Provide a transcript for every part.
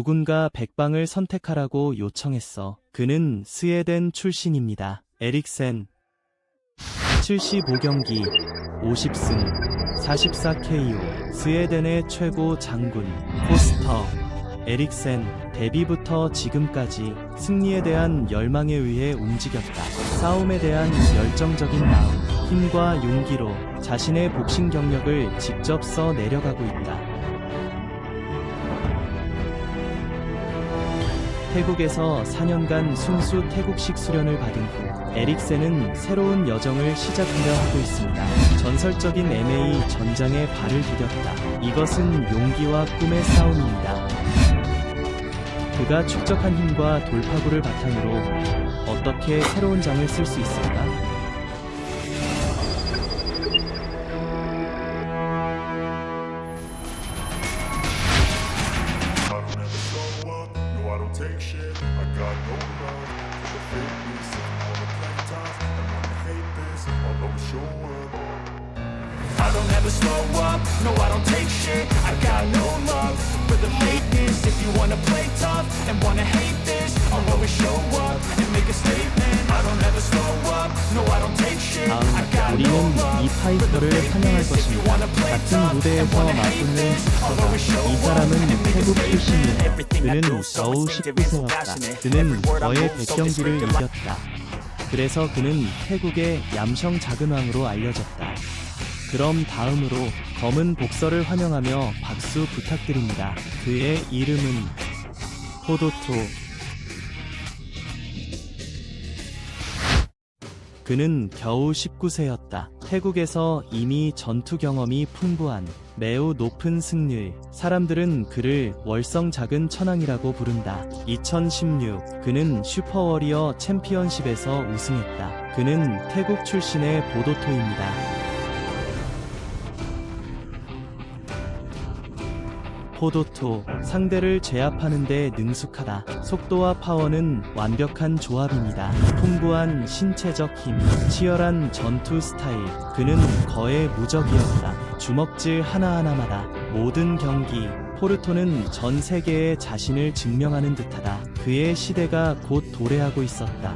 누군가 백방을 선택하라고 요청했어. 그는 스웨덴 출신입니다. 에릭센. 75경기 50승 44KO. 스웨덴의 최고 장군 포스터 에릭센. 데뷔부터 지금까지 승리에 대한 열망에 의해 움직였다. 싸움에 대한 열정적인 마음, 힘과 용기로 자신의 복싱 경력을 직접 써 내려가고 있다. 태국에서 4년간 순수 태국식 수련을 받은 후 에릭센은 새로운 여정을 시작하려 하고 있습니다. 전설적인 MMA 전장에 발을 디뎠다. 이것은 용기와 꿈의 싸움입니다. 그가 축적한 힘과 돌파구를 바탕으로 어떻게 새로운 장을 쓸 수 있을까? Take shit, I got no love for the fakeness. If you wanna play tough and wanna hate this, I'll always show up. I don't ever slow up, no I don't take shit. I got no love for the fakeness. If you wanna play tough and wanna hate this, I'll always show up and make a statement. I don't ever slow up, no I don't take shit. I got no 우리는 love 이 for the 파이터를 환영할 fakeness. If you 것입니다. wanna play 같은 tough and 무대에서 wanna hate 맞붙는 this, I'll always show 이 up 사람은 and make a 태국 출신이에요. statement. 그는 겨우 19세였다. 그는 거의 100경기를 이겼다. 그래서 그는 태국의 얌성 작은 왕으로 알려졌다. 그럼 다음으로 검은 복서를 환영하며 박수 부탁드립니다. 그의 이름은 포도토. 그는 겨우 19세였다. 태국에서 이미 전투 경험이 풍부한 매우 높은 승률. 사람들은 그를 월성 작은 천왕이라고 부른다. 2016 그는 슈퍼워리어 챔피언십에서 우승했다. 그는 태국 출신의 보도토입니다. 포도토, 상대를 제압하는 데 능숙하다. 속도와 파워는 완벽한 조합입니다. 풍부한 신체적 힘, 치열한 전투 스타일. 그는 거의 무적이었다. 주먹질 하나하나마다 모든 경기. 포르토는 전 세계에 자신을 증명하는 듯하다. 그의 시대가 곧 도래하고 있었다.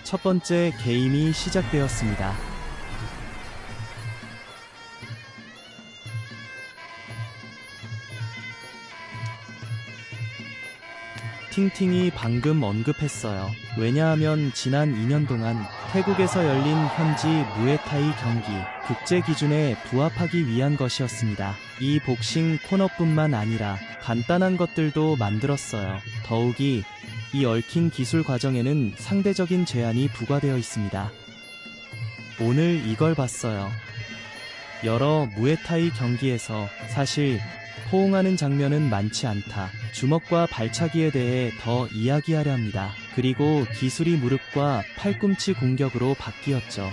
첫 번째 게임이 시작되었습니다. 팅팅이 방금 언급했어요. 왜냐하면 지난 2년 동안 태국에서 열린 현지 무에타이 경기 국제 기준에 부합하기 위한 것이었습니다. 이 복싱 코너뿐만 아니라 간단한 것들도 만들었어요. 더욱이 이 얽힌 기술 과정에는 상대적인 제한이 부과되어 있습니다. 오늘 이걸 봤어요. 여러 무에타이 경기에서 사실 호응하는 장면은 많지 않다. 주먹과 발차기에 대해 더 이야기하려 합니다. 그리고 기술이 무릎과 팔꿈치 공격으로 바뀌었죠.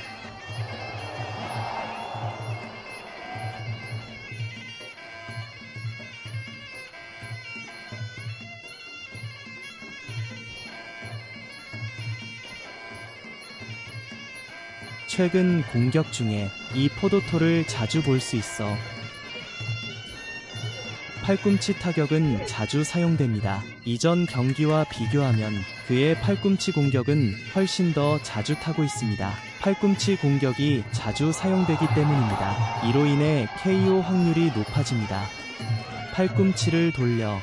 최근 공격 중에 이 포도토를 자주 볼 수 있어. 팔꿈치 타격은 자주 사용됩니다. 이전 경기와 비교하면 그의 팔꿈치 공격은 훨씬 더 자주 타고 있습니다. 팔꿈치 공격이 자주 사용되기 때문입니다. 이로 인해 KO 확률이 높아집니다. 팔꿈치를 돌려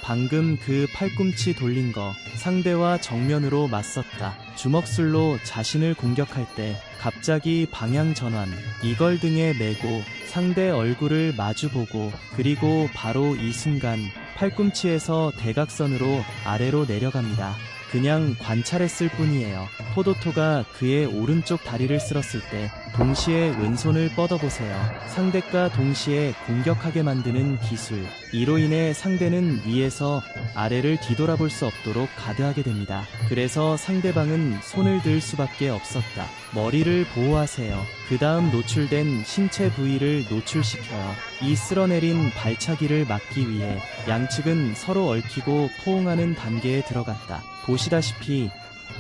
방금 그 팔꿈치 돌린 거 상대와 정면으로 맞섰다. 주먹술로 자신을 공격할 때 갑자기 방향 전환, 이걸 등에 메고 상대 얼굴을 마주보고 그리고 바로 이 순간 팔꿈치에서 대각선으로 아래로 내려갑니다. 그냥 관찰했을 뿐이에요. 포도토가 그의 오른쪽 다리를 쓸었을 때 동시에 왼손을 뻗어보세요. 상대가 동시에 공격하게 만드는 기술. 이로 인해 상대는 위에서 아래를 뒤돌아볼 수 없도록 가드하게 됩니다. 그래서 상대방은 손을 들 수밖에 없었다. 머리를 보호하세요. 그 다음 노출된 신체 부위를 노출시켜요. 이 쓸어내린 발차기를 막기 위해 양측은 서로 얽히고 포옹하는 단계에 들어갔다. 보시다시피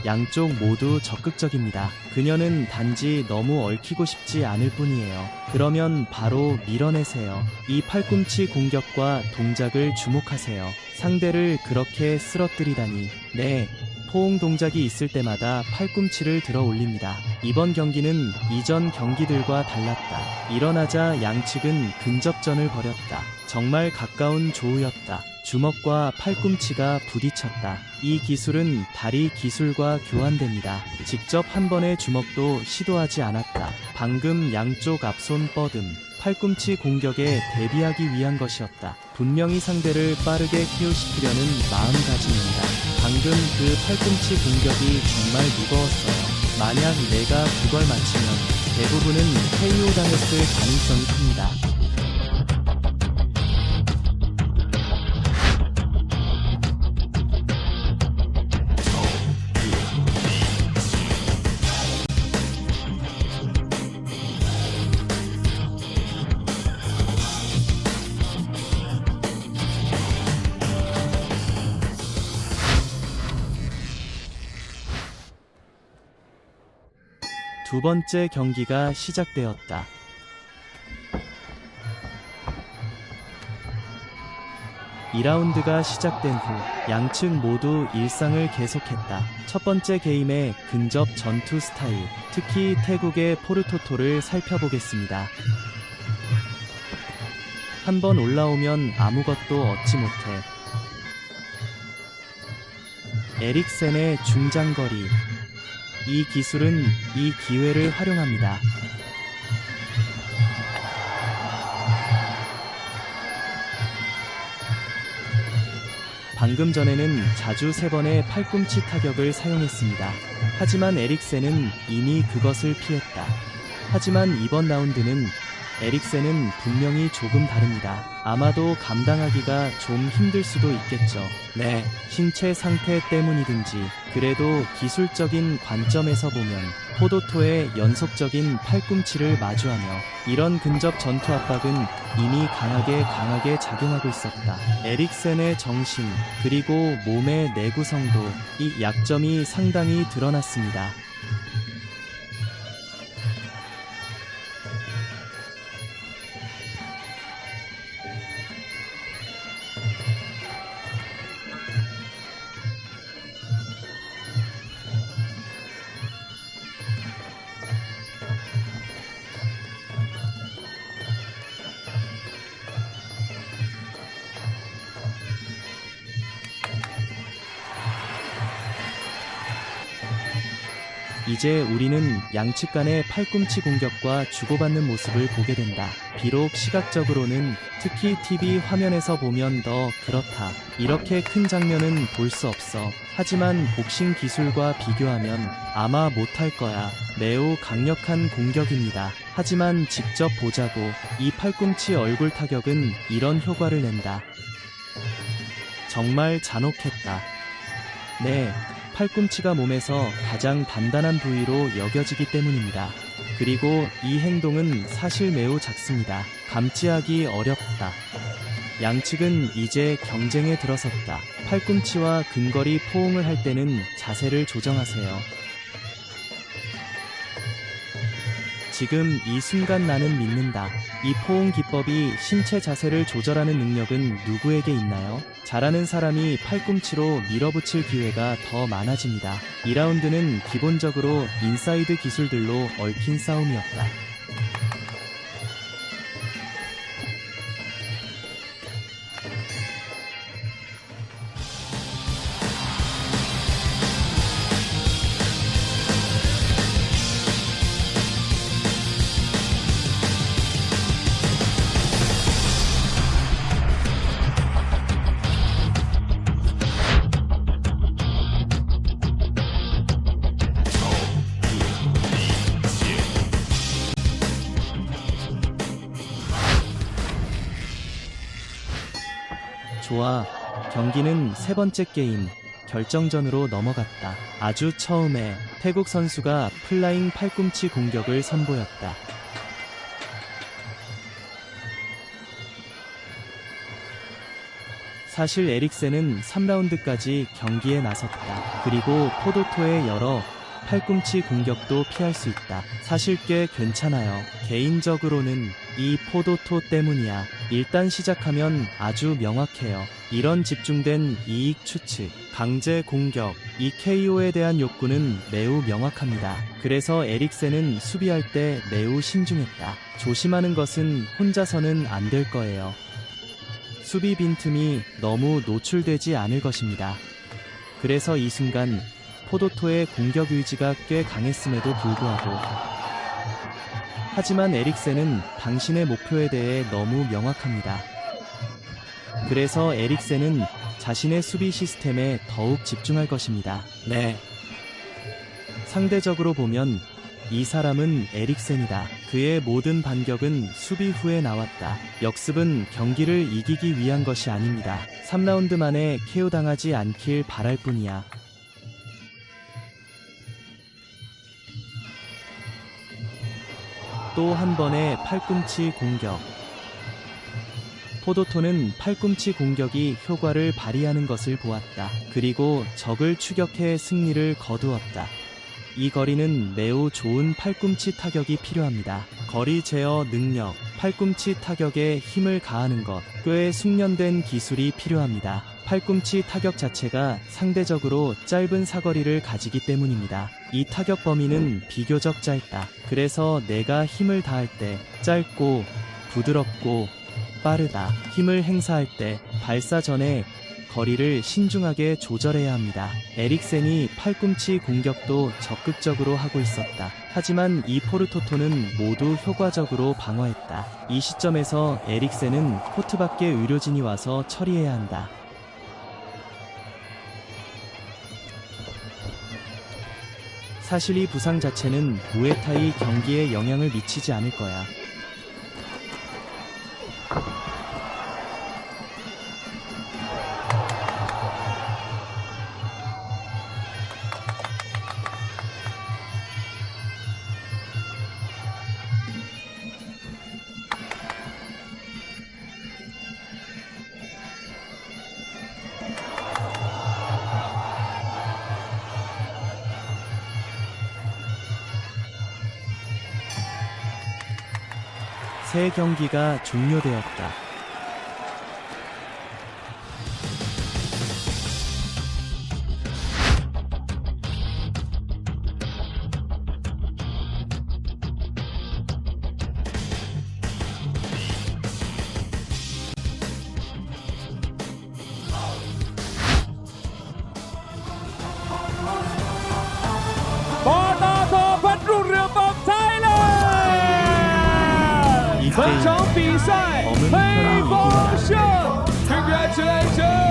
양쪽 모두 적극적입니다. 그녀는 단지 너무 얽히고 싶지 않을 뿐이에요. 그러면 바로 밀어내세요. 이 팔꿈치 공격과 동작을 주목하세요. 상대를 그렇게 쓰러뜨리다니. 네. 포옹 동작이 있을 때마다 팔꿈치를 들어 올립니다. 이번 경기는 이전 경기들과 달랐다. 일어나자 양측은 근접전을 벌였다. 정말 가까운 조우였다. 주먹과 팔꿈치가 부딪혔다. 이 기술은 다리 기술과 교환됩니다. 직접 한 번의 주먹도 시도하지 않았다. 방금 양쪽 앞손 뻗음, 팔꿈치 공격에 대비하기 위한 것이었다. 분명히 상대를 빠르게 KO시키려는 마음가짐입니다. 방금 그 팔꿈치 공격이 정말 무거웠어요. 만약 내가 그걸 맞히면 대부분은 KO 당했을 가능성이 큽니다. 두 번째 경기가 시작되었다. (2라운드가) 시작된 후 양측 모두 일상을 계속했다. 첫 번째 게임의 근접 전투 스타일, 특히 태국의 포르토토를 살펴보겠습니다. 한번 올라오면 아무것도 얻지 못해. 에릭센의 중장거리. 이 기술은 이 기회를 활용합니다. 방금 전에는 자주 3번의 팔꿈치 타격을 사용했습니다. 하지만 에릭센은 이미 그것을 피했다. 하지만 이번 라운드는 에릭센은 분명히 조금 다릅니다. 아마도 감당하기가 좀 힘들 수도 있겠죠. 네, 신체 상태 때문이든지 그래도 기술적인 관점에서 보면 포도토의 연속적인 팔꿈치를 마주하며 이런 근접 전투 압박은 이미 강하게 작용하고 있었다. 에릭센의 정신 그리고 몸의 내구성도 이 약점이 상당히 드러났습니다. 이제 우리는 양측 간의 팔꿈치 공격과 주고받는 모습을 보게 된다. 비록 시각적으로는 특히 TV 화면에서 보면 더 그렇다. 이렇게 큰 장면은 볼 수 없어. 하지만 복싱 기술과 비교하면 아마 못할 거야. 매우 강력한 공격입니다. 하지만 직접 보자고. 이 팔꿈치 얼굴 타격은 이런 효과를 낸다. 정말 잔혹했다. 네. 팔꿈치가 몸에서 가장 단단한 부위로 여겨지기 때문입니다. 그리고 이 행동은 사실 매우 작습니다. 감지하기 어렵다. 양측은 이제 경쟁에 들어섰다. 팔꿈치와 근거리 포옹을 할 때는 자세를 조정하세요. 지금 이 순간 나는 믿는다. 이 포옹 기법이 신체 자세를 조절하는 능력은 누구에게 있나요? 잘하는 사람이 팔꿈치로 밀어붙일 기회가 더 많아집니다. 2라운드는 기본적으로 인사이드 기술들로 얽힌 싸움이었다. 좋아. 경기는 세 번째 게임 결정전으로 넘어갔다. 아주 처음에 태국 선수가 플라잉 팔꿈치 공격을 선보였다. 사실 에릭센은 3라운드까지 경기에 나섰다. 그리고 포도토의 여러 팔꿈치 공격도 피할 수 있다. 사실 꽤 괜찮아요. 개인적으로는 이 포도토 때문이야. 일단 시작하면 아주 명확해요. 이런 집중된 이익 추측, 강제 공격, 이 KO에 대한 욕구는 매우 명확합니다. 그래서 에릭센은 수비할 때 매우 신중했다. 조심하는 것은 혼자서는 안 될 거예요. 수비 빈틈이 너무 노출되지 않을 것입니다. 그래서 이 순간 포도토의 공격 의지가 꽤 강했음에도 불구하고 하지만 에릭센은 당신의 목표에 대해 너무 명확합니다. 그래서 에릭센은 자신의 수비 시스템에 더욱 집중할 것입니다. 네. 상대적으로 보면 이 사람은 에릭센이다. 그의 모든 반격은 수비 후에 나왔다. 역습은 경기를 이기기 위한 것이 아닙니다. 3라운드 만에 KO 당하지 않길 바랄 뿐이야. 또 한 번의 팔꿈치 공격. 포도토는 팔꿈치 공격이 효과를 발휘하는 것을 보았다. 그리고 적을 추격해 승리를 거두었다. 이 거리는 매우 좋은 팔꿈치 타격이 필요합니다. 거리 제어 능력, 팔꿈치 타격에 힘을 가하는 것, 꽤 숙련된 기술이 필요합니다. 팔꿈치 타격 자체가 상대적으로 짧은 사거리를 가지기 때문입니다. 이 타격 범위는 비교적 짧다. 그래서 내가 힘을 다할 때 짧고 부드럽고 빠르다. 힘을 행사할 때 발사 전에 거리를 신중하게 조절해야 합니다. 에릭센이 팔꿈치 공격도 적극적으로 하고 있었다. 하지만 이 포르토토는 모두 효과적으로 방어했다. 이 시점에서 에릭센은 코트 밖에 의료진이 와서 처리해야 한다. 사실 이 부상 자체는 무에타이 경기에 영향을 미치지 않을 거야. 새 경기가 종료되었다. 포도토 팟루르범 타일랜드 2대1 本场比赛 범은 편이 이깁니다. Congratulations